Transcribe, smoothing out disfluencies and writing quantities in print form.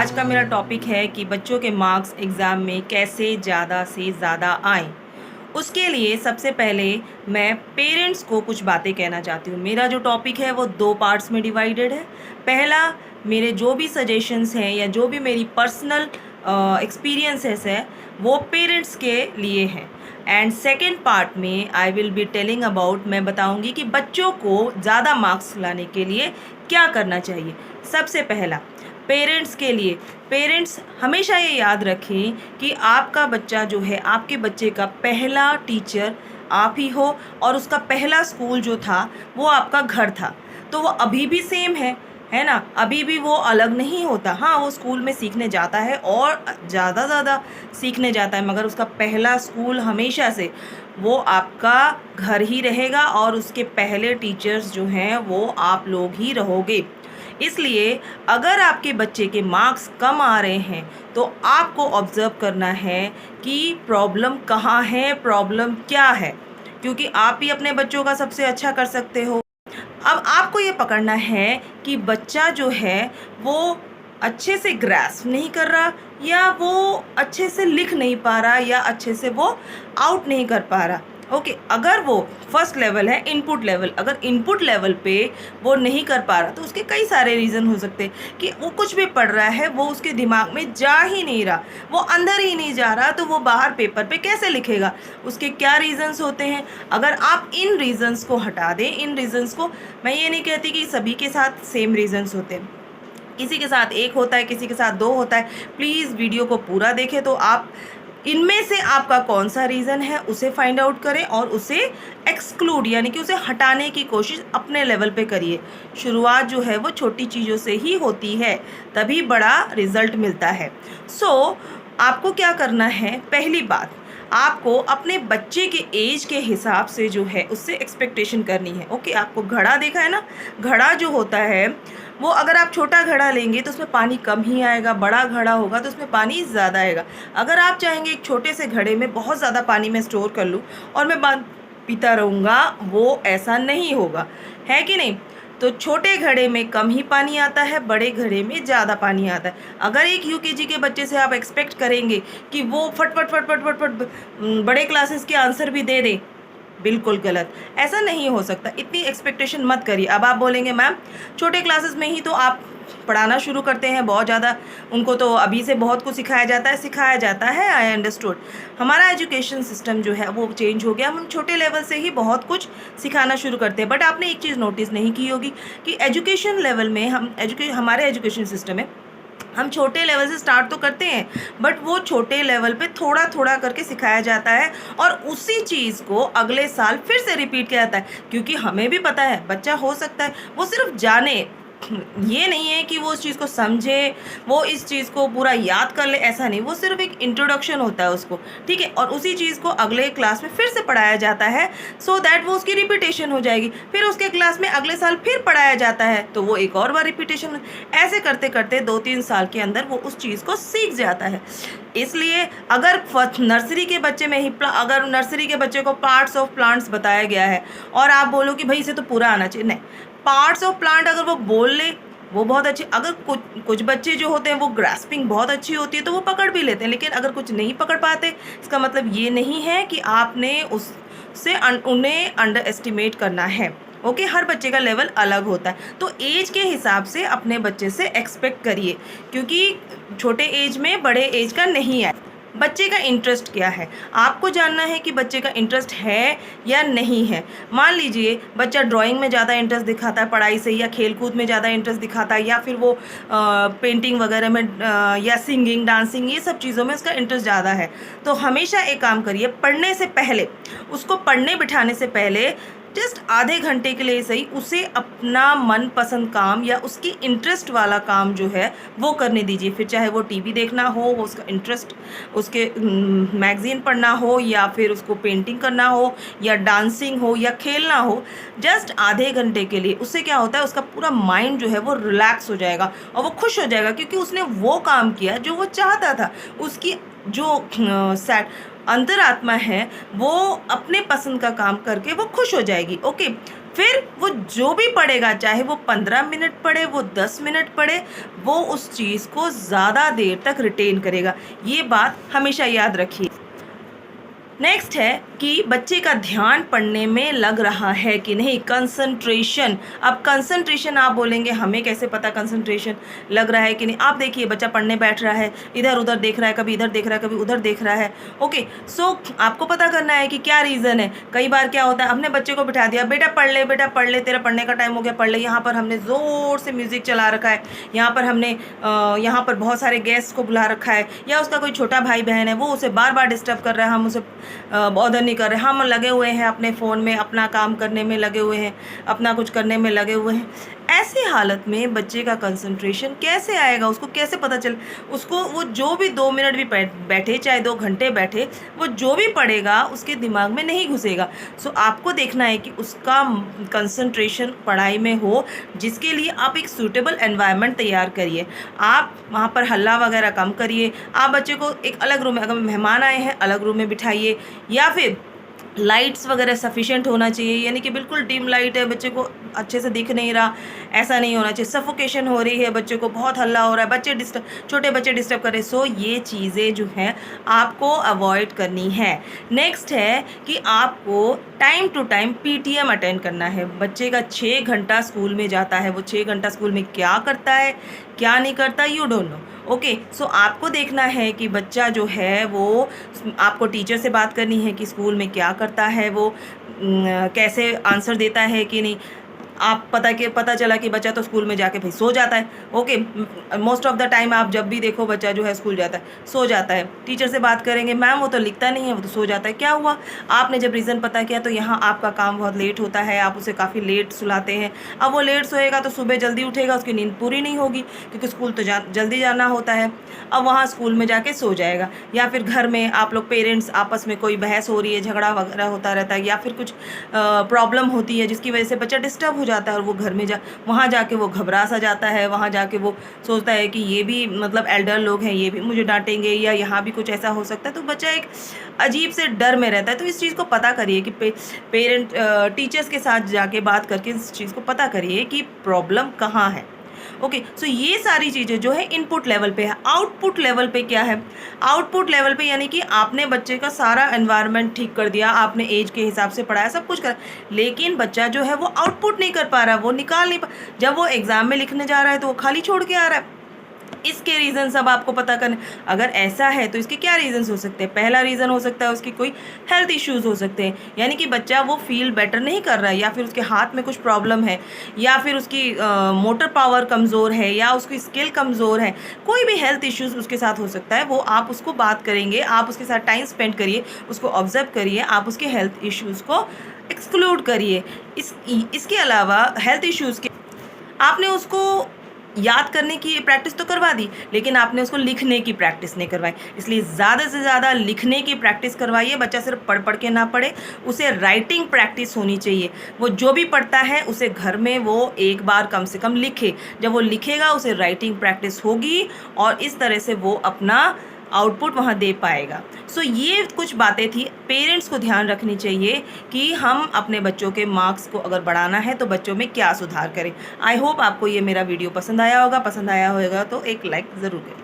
आज का मेरा टॉपिक है कि बच्चों के मार्क्स एग्ज़ाम में कैसे ज़्यादा से ज़्यादा आएँ। उसके लिए सबसे पहले मैं पेरेंट्स को कुछ बातें कहना चाहती हूँ। मेरा जो टॉपिक है वो 2 पार्ट्स में डिवाइडेड है। पहला, मेरे जो भी सजेशंस हैं या जो भी मेरी पर्सनल एक्सपीरियंसेस है वो पेरेंट्स के लिए हैं। एंड सेकेंड पार्ट में I will be telling about, मैं बताऊँगी कि बच्चों को ज़्यादा मार्क्स लाने के लिए क्या करना चाहिए। सबसे पहला, पेरेंट्स के लिए, पेरेंट्स हमेशा ये याद रखें कि आपका बच्चा जो है, आपके बच्चे का पहला टीचर आप ही हो और उसका पहला स्कूल जो था वो आपका घर था। तो वो अभी भी सेम है ना, अभी भी वो अलग नहीं होता। हाँ, वो स्कूल में सीखने जाता है और ज़्यादा सीखने जाता है, मगर उसका पहला स्कूल हमेशा से वो आपका घर ही रहेगा और उसके पहले टीचर्स जो हैं वो आप लोग ही रहोगे। इसलिए अगर आपके बच्चे के मार्क्स कम आ रहे हैं तो आपको ऑब्ज़र्व करना है कि प्रॉब्लम कहाँ है, प्रॉब्लम क्या है, क्योंकि आप ही अपने बच्चों का सबसे अच्छा कर सकते हो। अब आपको ये पकड़ना है कि बच्चा जो है वो अच्छे से ग्रास्प नहीं कर रहा, या वो अच्छे से लिख नहीं पा रहा, या अच्छे से वो आउट नहीं कर पा रहा। ओके, अगर वो फर्स्ट लेवल है, इनपुट लेवल, अगर इनपुट लेवल पे वो नहीं कर पा रहा तो उसके कई सारे रीज़न हो सकते हैं कि वो कुछ भी पढ़ रहा है वो उसके दिमाग में जा ही नहीं रहा, वो अंदर ही नहीं जा रहा, तो वो बाहर पेपर पे कैसे लिखेगा। उसके क्या रीज़न्स होते हैं। अगर आप इन रीज़न्स को हटा दें, इन रीज़न्स को, मैं ये नहीं कहती कि सभी के साथ सेम रीज़न्स होते हैं, किसी के साथ एक होता है, किसी के साथ 2 होता है। प्लीज़ वीडियो को पूरा देखें तो आप इनमें से आपका कौन सा रीज़न है उसे फाइंड आउट करें और उसे एक्सक्लूड यानी कि उसे हटाने की कोशिश अपने लेवल पे करिए। शुरुआत जो है वो छोटी चीज़ों से ही होती है, तभी बड़ा रिज़ल्ट मिलता है। सो आपको क्या करना है, पहली बात, आपको अपने बच्चे के एज के हिसाब से जो है उससे एक्सपेक्टेशन करनी है। ओके, आपको घड़ा देखा है ना, घड़ा जो होता है वो अगर आप छोटा घड़ा लेंगे तो उसमें पानी कम ही आएगा, बड़ा घड़ा होगा तो उसमें पानी ज़्यादा आएगा। अगर आप चाहेंगे एक छोटे से घड़े में बहुत ज़्यादा पानी मैं स्टोर कर लूँ और मैं पीता रहूँगा, वो ऐसा नहीं होगा, है कि नहीं। तो छोटे घड़े में कम ही पानी आता है, बड़े घड़े में ज़्यादा पानी आता है। अगर एक यूकेजी के बच्चे से आप एक्सपेक्ट करेंगे कि वो फट बड़े क्लासेस के आंसर भी दे दे, बिल्कुल गलत, ऐसा नहीं हो सकता। इतनी एक्सपेक्टेशन मत करिए। अब आप बोलेंगे मैम छोटे क्लासेस में ही तो आप पढ़ाना शुरू करते हैं, बहुत ज़्यादा उनको तो अभी से बहुत कुछ सिखाया जाता है। आई अंडरस्टूड, हमारा एजुकेशन सिस्टम जो है वो चेंज हो गया, हम छोटे लेवल से ही बहुत कुछ सिखाना शुरू करते हैं। बट आपने एक चीज़ नोटिस नहीं की होगी कि एजुकेशन लेवल में हमारे एजुकेशन सिस्टम में हम छोटे लेवल से स्टार्ट तो करते हैं, बट वो छोटे लेवल पे थोड़ा थोड़ा करके सिखाया जाता है और उसी चीज़ को अगले साल फिर से रिपीट किया जाता है, क्योंकि हमें भी पता है बच्चा हो सकता है वो सिर्फ जाने, ये नहीं है कि वो उस चीज़ को समझे, वो इस चीज़ को पूरा याद कर ले, ऐसा नहीं। वो सिर्फ एक इंट्रोडक्शन होता है उसको, ठीक है, और उसी चीज़ को अगले क्लास में फिर से पढ़ाया जाता है सो दैट वो उसकी रिपीटेशन हो जाएगी। फिर उसके क्लास में अगले साल फिर पढ़ाया जाता है तो वो एक और बार रिपीटेशन, ऐसे करते करते 2-3 साल के अंदर वो उस चीज़ को सीख जाता है। इसलिए अगर नर्सरी के बच्चे में ही अगर नर्सरी के बच्चे को पार्ट्स ऑफ प्लांट्स बताया गया है और आप बोलो कि भाई इसे तो पूरा आना चाहिए, नहीं, पार्ट्स ऑफ प्लांट अगर वो बोल ले वो बहुत अच्छे। अगर कुछ बच्चे जो होते हैं वो ग्रास्पिंग बहुत अच्छी होती है तो वो पकड़ भी लेते हैं, लेकिन अगर कुछ नहीं पकड़ पाते, इसका मतलब ये नहीं है कि आपने उन्हें अंडर एस्टिमेट करना है। ओके, हर बच्चे का लेवल अलग होता है, तो एज के हिसाब से अपने बच्चे से एक्सपेक्ट करिए, क्योंकि छोटे एज में बड़े एज का नहीं है। बच्चे का इंटरेस्ट क्या है, आपको जानना है कि बच्चे का इंटरेस्ट है या नहीं है। मान लीजिए बच्चा ड्राइंग में ज़्यादा इंटरेस्ट दिखाता है पढ़ाई से, या खेलकूद में ज़्यादा इंटरेस्ट दिखाता है, या फिर वो पेंटिंग वगैरह में या सिंगिंग, डांसिंग, ये सब चीज़ों में उसका इंटरेस्ट ज़्यादा है, तो हमेशा एक काम करिए, पढ़ने से पहले, उसको पढ़ने बिठाने से पहले जस्ट आधे घंटे के लिए सही उसे अपना मनपसंद काम या उसकी इंटरेस्ट वाला काम जो है वो करने दीजिए। फिर चाहे वो टीवी देखना हो, वो उसका इंटरेस्ट, उसके मैगज़ीन पढ़ना हो, या फिर उसको पेंटिंग करना हो, या डांसिंग हो, या खेलना हो, जस्ट आधे घंटे के लिए। उससे क्या होता है, उसका पूरा माइंड जो है वो रिलैक्स हो जाएगा और वो खुश हो जाएगा, क्योंकि उसने वो काम किया जो वो चाहता था। उसकी जो अंतरात्मा है वो अपने पसंद का काम करके वो खुश हो जाएगी। ओके, फिर वो जो भी पढ़ेगा, चाहे वो 15 मिनट पढ़े, वो 10 मिनट पढ़े, वो उस चीज़ को ज़्यादा देर तक रिटेन करेगा। ये बात हमेशा याद रखिए। नेक्स्ट है कि बच्चे का ध्यान पढ़ने में लग रहा है कि नहीं, कंसंट्रेशन। अब कंसंट्रेशन आप बोलेंगे हमें कैसे पता कंसंट्रेशन लग रहा है कि नहीं। आप देखिए बच्चा पढ़ने बैठ रहा है, इधर उधर देख रहा है, कभी इधर देख रहा है, कभी उधर देख रहा है। ओके, सो आपको पता करना है कि क्या रीज़न है। कई बार क्या होता है, हमने बच्चे को बिठा दिया, बेटा पढ़ ले, बेटा पढ़ ले, तेरा पढ़ने का टाइम हो गया, पढ़ ले। यहाँ पर हमने ज़ोर से म्यूज़िक चला रखा है, यहाँ पर हमने यहाँ पर बहुत सारे गेस्ट को बुला रखा है, या उसका कोई छोटा भाई बहन है, वो उसे बार बार डिस्टर्ब कर रहा है, हम उसे बॉदर नहीं कर रहे, हम लगे हुए हैं अपने फ़ोन में, अपना काम करने में लगे हुए हैं, अपना कुछ करने में लगे हुए हैं। ऐसी हालत में बच्चे का कंसंट्रेशन कैसे आएगा, उसको कैसे पता चले। उसको वो जो भी 2 मिनट भी बैठे, चाहे 2 घंटे बैठे, वो जो भी पढ़ेगा उसके दिमाग में नहीं घुसेगा। सो आपको देखना है कि उसका कंसंट्रेशन पढ़ाई में हो, जिसके लिए आप एक सूटेबल एनवायरनमेंट तैयार करिए। आप वहाँ पर हल्ला वगैरह कम करिए। आप बच्चे को एक अलग रूम में, अगर मेहमान आए हैं अलग रूम में बिठाइए, या फिर लाइट्स वगैरह सफिशेंट होना चाहिए, यानी कि बिल्कुल डिम लाइट है, बच्चे को अच्छे से दिख नहीं रहा, ऐसा नहीं होना चाहिए। सफोकेशन हो रही है, बच्चे को बहुत हल्ला हो रहा है, छोटे बच्चे डिस्टर्ब कर रहे हैं। सो ये चीज़ें जो हैं आपको अवॉइड करनी है। नेक्स्ट है कि आपको time to time PTM attend करना है। बच्चे का 6 घंटा स्कूल में जाता है, वो 6 घंटा स्कूल में क्या करता है, क्या नहीं करता, यू डोंट नो। ओके, सो आपको देखना है कि बच्चा जो है वो, आपको टीचर से बात करनी है कि स्कूल में क्या करता है, वो कैसे आंसर देता है कि नहीं। आप पता चला कि बच्चा तो स्कूल में जाके भाई सो जाता है। Okay, most of the time आप जब भी देखो बच्चा जो है स्कूल जाता है सो जाता है। टीचर से बात करेंगे, मैम वो तो लिखता नहीं है, वो तो सो जाता है। क्या हुआ, आपने जब रीज़न पता किया तो यहाँ आपका काम बहुत लेट होता है, आप उसे काफ़ी लेट सुलाते हैं। अब वो लेट सोएगा तो सुबह जल्दी उठेगा, उसकी नींद पूरी नहीं होगी, क्योंकि स्कूल तो जल्दी जाना होता है। अब वहाँ स्कूल में जाके सो जाएगा। या फिर घर में आप लोग पेरेंट्स आपस में कोई बहस हो रही है, झगड़ा वगैरह होता रहता है, या फिर कुछ प्रॉब्लम होती है जिसकी वजह से बच्चा डिस्टर्ब हो जाता है, और वो घर में वहाँ जाके वो घबरा सा जाता है। वहाँ जाके वो सोचता है कि ये भी मतलब एल्डर लोग हैं, ये भी मुझे डांटेंगे, या यहाँ भी कुछ ऐसा हो सकता है। तो बच्चा एक अजीब से डर में रहता है। तो इस चीज़ को पता करिए कि पेरेंट टीचर्स के साथ जाके बात करके इस चीज़ को पता करिए कि प्रॉब्लम कहाँ है। ओके, सो ये सारी चीज़ें जो है इनपुट लेवल पे है। आउटपुट लेवल पे क्या है, आउटपुट लेवल पे यानी कि आपने बच्चे का सारा एनवायरनमेंट ठीक कर दिया, आपने एज के हिसाब से पढ़ाया, सब कुछ करा, लेकिन बच्चा जो है वो आउटपुट नहीं कर पा रहा, वो निकाल नहीं पा। जब वो एग्ज़ाम में लिखने जा रहा है तो वो खाली छोड़ के आ रहा है। इसके रीज़न सब आपको पता करने। अगर ऐसा है तो इसके क्या रीज़न्स हो सकते हैं। पहला रीज़न हो सकता है उसकी कोई हेल्थ इश्यूज़ हो सकते हैं, यानी कि बच्चा वो फील बेटर नहीं कर रहा है, या फिर उसके हाथ में कुछ प्रॉब्लम है, या फिर उसकी मोटर पावर कमज़ोर है, या उसकी स्किल कमज़ोर है। कोई भी हेल्थ इश्यूज़ उसके साथ हो सकता है। वो आप उसको बात करेंगे, आप उसके साथ टाइम स्पेंड करिए, उसको ऑब्जर्व करिए, आप उसके हेल्थ इश्यूज़ को एक्सक्लूड करिए। इसके अलावा हेल्थ इश्यूज़ के आपने उसको याद करने की प्रैक्टिस तो करवा दी, लेकिन आपने उसको लिखने की प्रैक्टिस नहीं करवाई। इसलिए ज़्यादा से ज़्यादा लिखने की प्रैक्टिस करवाइए। बच्चा सिर्फ पढ़ पढ़ के ना पढ़े, उसे राइटिंग प्रैक्टिस होनी चाहिए। वो जो भी पढ़ता है उसे घर में वो एक बार कम से कम लिखे। जब वो लिखेगा उसे राइटिंग प्रैक्टिस होगी, और इस तरह से वो अपना आउटपुट वहाँ दे पाएगा। सो ये कुछ बातें थी, पेरेंट्स को ध्यान रखनी चाहिए कि हम अपने बच्चों के मार्क्स को अगर बढ़ाना है तो बच्चों में क्या सुधार करें। आई होप आपको ये मेरा वीडियो पसंद आया होगा। पसंद आया होगा तो एक लाइक ज़रूर करें।